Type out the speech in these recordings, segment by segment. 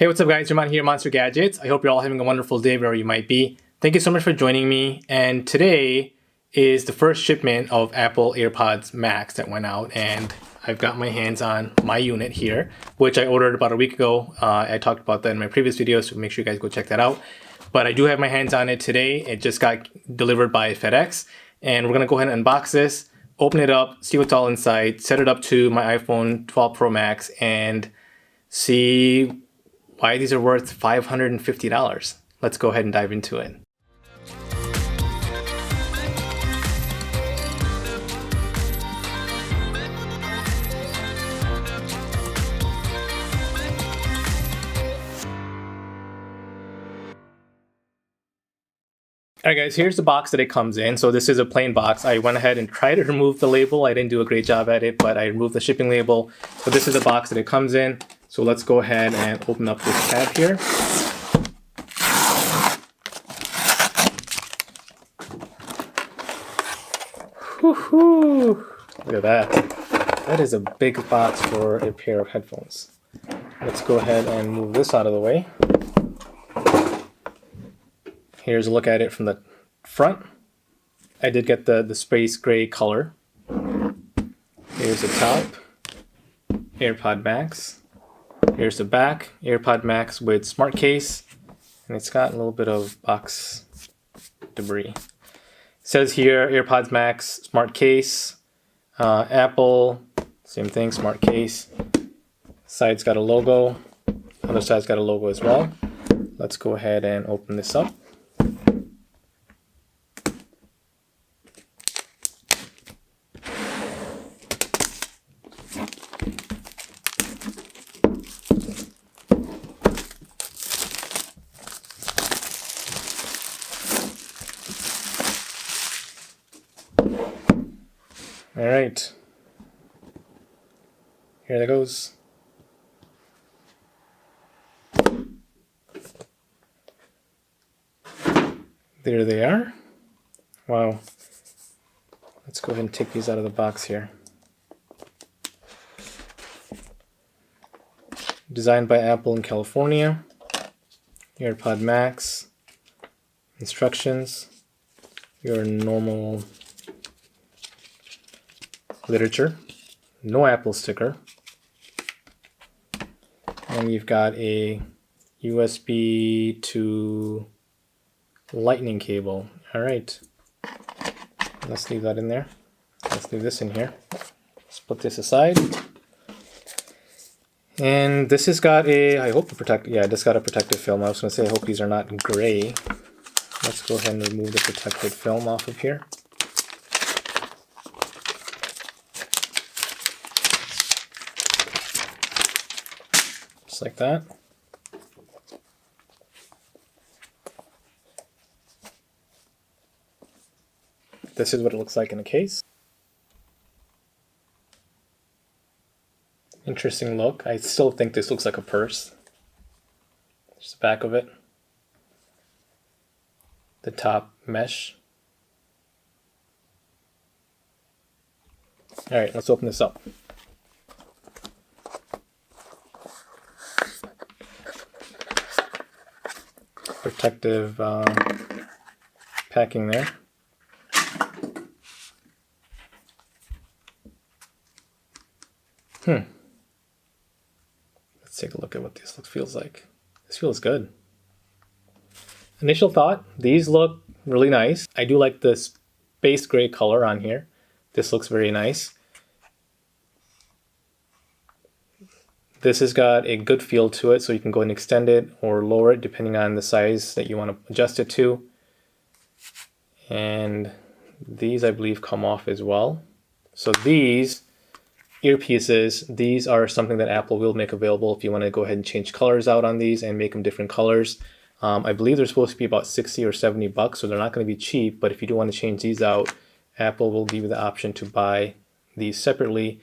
Hey, what's up guys? Raman here, MonsterGadgets. I hope you're all having a wonderful day wherever you might be. Thank you so much for joining me. And today is the first shipment of Apple AirPods Max that went out, and I've got my hands on my unit here, which I ordered about a week ago. I talked about that in my previous video, so make sure you guys go check that out. But I do have my hands on it today. It just got delivered by FedEx, and we're gonna go ahead and unbox this, open it up, see what's all inside, set it up to my iPhone 12 Pro Max, and see why these are worth $550. Let's go ahead and dive into it. Alright guys, here's the box that it comes in. So this is a plain box. I went ahead and tried to remove the label. I didn't do a great job at it, but I removed the shipping label. So this is the box that it comes in. So let's go ahead and open up this tab here. Woohoo! Look at that. That is a big box for a pair of headphones. Let's go ahead and move this out of the way. Here's a look at it from the front. I did get the space gray color. Here's the top, AirPod Max. Here's the back, AirPod Max with smart case. And it's got a little bit of box debris. It says here, AirPods Max, smart case. Apple, same thing, smart case. Side's got a logo. Other side's got a logo as well. Let's go ahead and open this up. All right, here that goes. There they are. Wow. Let's go ahead and take these out of the box here. Designed by Apple in California. AirPod Max. Instructions. Your normal literature. No Apple sticker. And you've got a USB to lightning cable. All right. Let's leave that in there. Let's leave this in here. Let's put this aside. And this has got a, I hope this got a protective film. I was going to say, I hope these are not gray. Let's go ahead and remove the protective film off of here. Just like that. This is what it looks like in a case. Interesting look. I still think this looks like a purse. There's the back of it. The top mesh. All right, let's open this up. Protective packing there. Let's take a look at what this feels like. This feels good. Initial thought, these look really nice. I do like the space gray color on here. This looks very nice. This has got a good feel to it, so you can go and extend it or lower it depending on the size that you want to adjust it to. And these, I believe, come off as well. So these earpieces, these are something that Apple will make available if you want to go ahead and change colors out on these and make them different colors. I believe they're supposed to be about 60 or 70 bucks, so they're not going to be cheap, but if you do want to change these out, Apple will give you the option to buy these separately.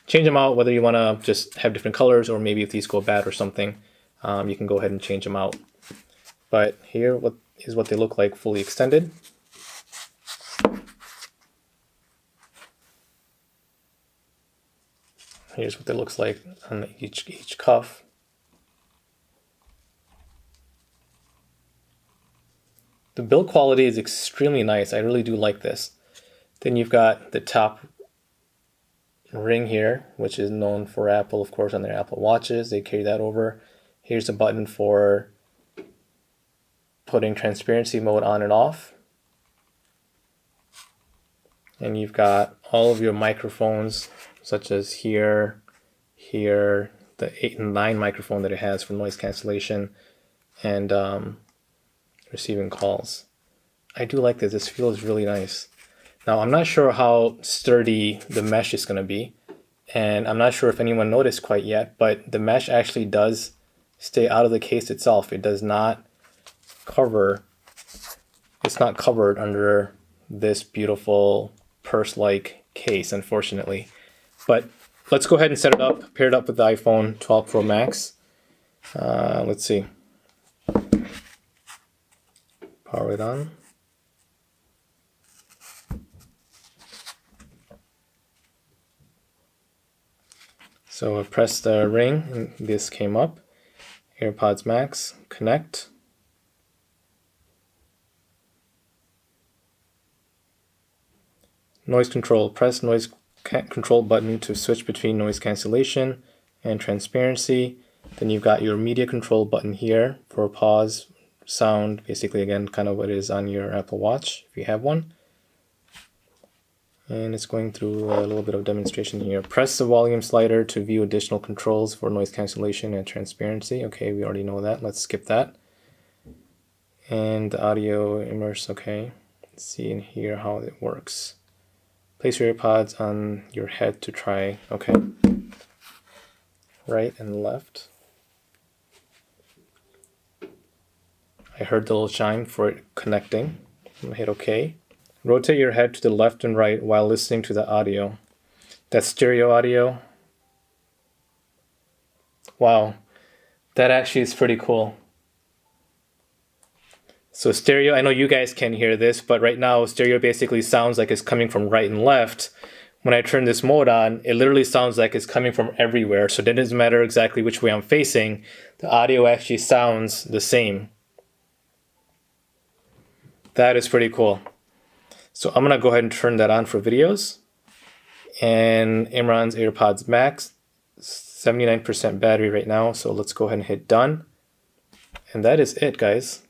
Change them out, whether you want to just have different colors or maybe if these go bad or something, you can go ahead and change them out. But here is what they look like fully extended. Here's what it looks like on each cuff. The build quality is extremely nice. I really do like this. Then you've got the top ring here, which is known for Apple, of course, on their Apple Watches. They carry that over. Here's a button for putting transparency mode on and off. And you've got all of your microphones, such as here, the 8 and 9 microphone that it has for noise cancellation, and receiving calls. I do like this. This feels really nice. Now, I'm not sure how sturdy the mesh is going to be, and I'm not sure if anyone noticed quite yet, but the mesh actually does stay out of the case itself. It does not cover, it's not covered under this beautiful purse-like case, unfortunately. But let's go ahead and set it up, pair it up with the iPhone 12 Pro Max. Let's see. Power it on. So I pressed the ring and this came up. AirPods Max, connect. Noise control, press noise control button to switch between noise cancellation and transparency. Then you've got your media control button here for pause, sound, basically again kind of what is on your Apple Watch if you have one. And it's going through a little bit of demonstration here. Press the volume slider to view additional controls for noise cancellation and transparency. Okay, we already know that. Let's skip that. And audio immerse, okay. Let's see in here how it works. Place your AirPods on your head to try, okay. Right and left. I heard the little chime for it connecting. I'm gonna hit OK. Rotate your head to the left and right while listening to the audio. That's stereo audio. Wow, that actually is pretty cool. So stereo, I know you guys can hear this, but right now stereo basically sounds like it's coming from right and left. When I turn this mode on, it literally sounds like it's coming from everywhere. So it doesn't matter exactly which way I'm facing, the audio actually sounds the same. That is pretty cool. So I'm gonna go ahead and turn that on for videos. And Imran's AirPods Max, 79% battery right now. So let's go ahead and hit done. And that is it, guys.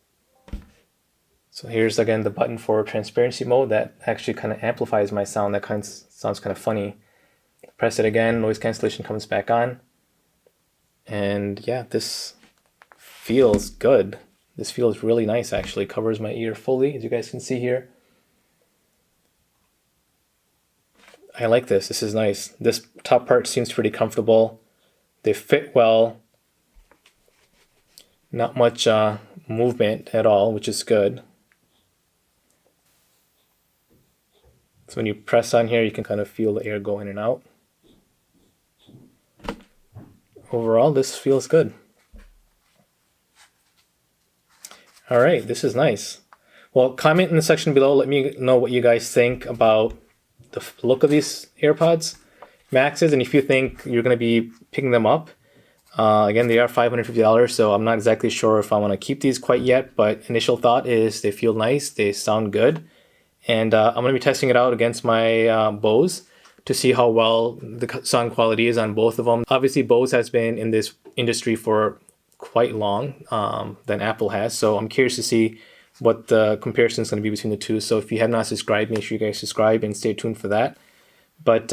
So here's again the button for transparency mode that actually kind of amplifies my sound. That kind of sounds kind of funny. Press it again, noise cancellation comes back on. And yeah, this feels good. This feels really nice actually. Covers my ear fully, as you guys can see here. I like this. This is nice. This top part seems pretty comfortable. They fit well. Not much movement at all, which is good. So when you press on here, you can kind of feel the air go in and out. Overall, this feels good. All right, this is nice. Well, comment in the section below. Let me know what you guys think about the look of these AirPods Maxes, and if you think you're going to be picking them up. Again, they are $550, so I'm not exactly sure if I want to keep these quite yet, but initial thought is they feel nice, they sound good, and I'm going to be testing it out against my Bose to see how well the sound quality is on both of them. Obviously, Bose has been in this industry for quite long than Apple has, so I'm curious to see what the comparison is going to be between the two. So if you have not subscribed, make sure you guys subscribe and stay tuned for that. But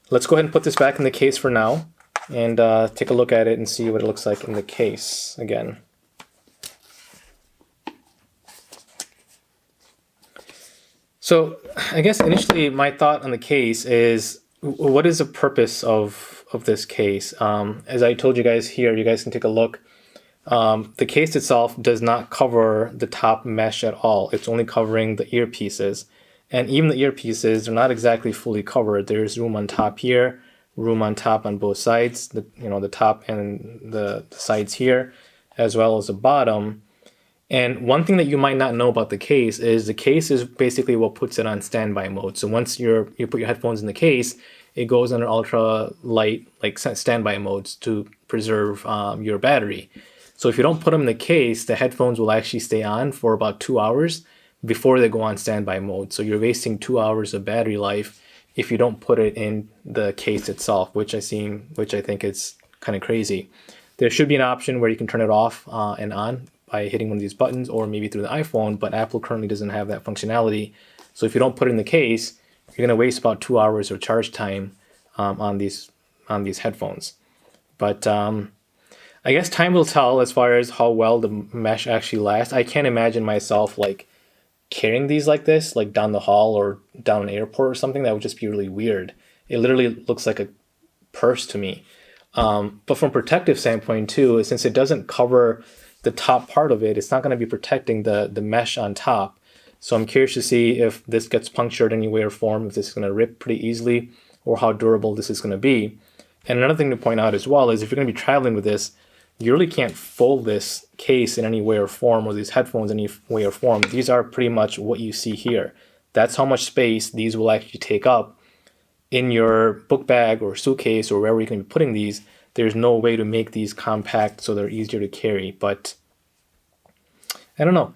let's go ahead and put this back in the case for now and take a look at it and see what it looks like in the case again. So I guess initially my thought on the case is, what is the purpose of this case? As I told you guys here, you guys can take a look. The case itself does not cover the top mesh at all. It's only covering the earpieces. And even the earpieces are not exactly fully covered. There's room on top here, room on top on both sides, the top and the sides here, as well as the bottom. And one thing that you might not know about the case is basically what puts it on standby mode. So once you put your headphones in the case, it goes under ultra light, like standby modes to preserve your battery. So if you don't put them in the case, the headphones will actually stay on for about 2 hours before they go on standby mode. So you're wasting 2 hours of battery life if you don't put it in the case itself, which I think is kind of crazy. There should be an option where you can turn it off and on by hitting one of these buttons, or maybe through the iPhone, but Apple currently doesn't have that functionality. So if you don't put it in the case, you're going to waste about 2 hours of charge time on these headphones. But I guess time will tell as far as how well the mesh actually lasts. I can't imagine myself like carrying these like this, like down the hall or down an airport or something. That would just be really weird. It literally looks like a purse to me. But from a protective standpoint too, since it doesn't cover the top part of it, it's not going to be protecting the mesh on top. So I'm curious to see if this gets punctured in any way or form, if this is going to rip pretty easily, or how durable this is going to be. And another thing to point out as well is if you're going to be traveling with this, you really can't fold this case in any way or form, or these headphones in any way or form. These are pretty much what you see here. That's how much space these will actually take up in your book bag or suitcase or wherever you're going to be putting these. There's no way to make these compact so they're easier to carry. But I don't know.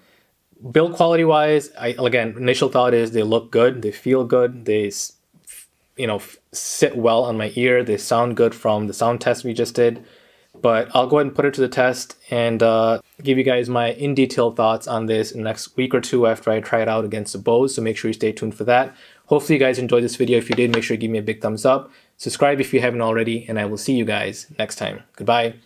Build quality wise, again, initial thought is they look good, they feel good, they sit well on my ear, they sound good from the sound test we just did. But I'll go ahead and put it to the test and give you guys my in-detail thoughts on this in the next week or two after I try it out against the Bose. So make sure you stay tuned for that. Hopefully you guys enjoyed this video. If you did, make sure you give me a big thumbs up. Subscribe if you haven't already, and I will see you guys next time. Goodbye.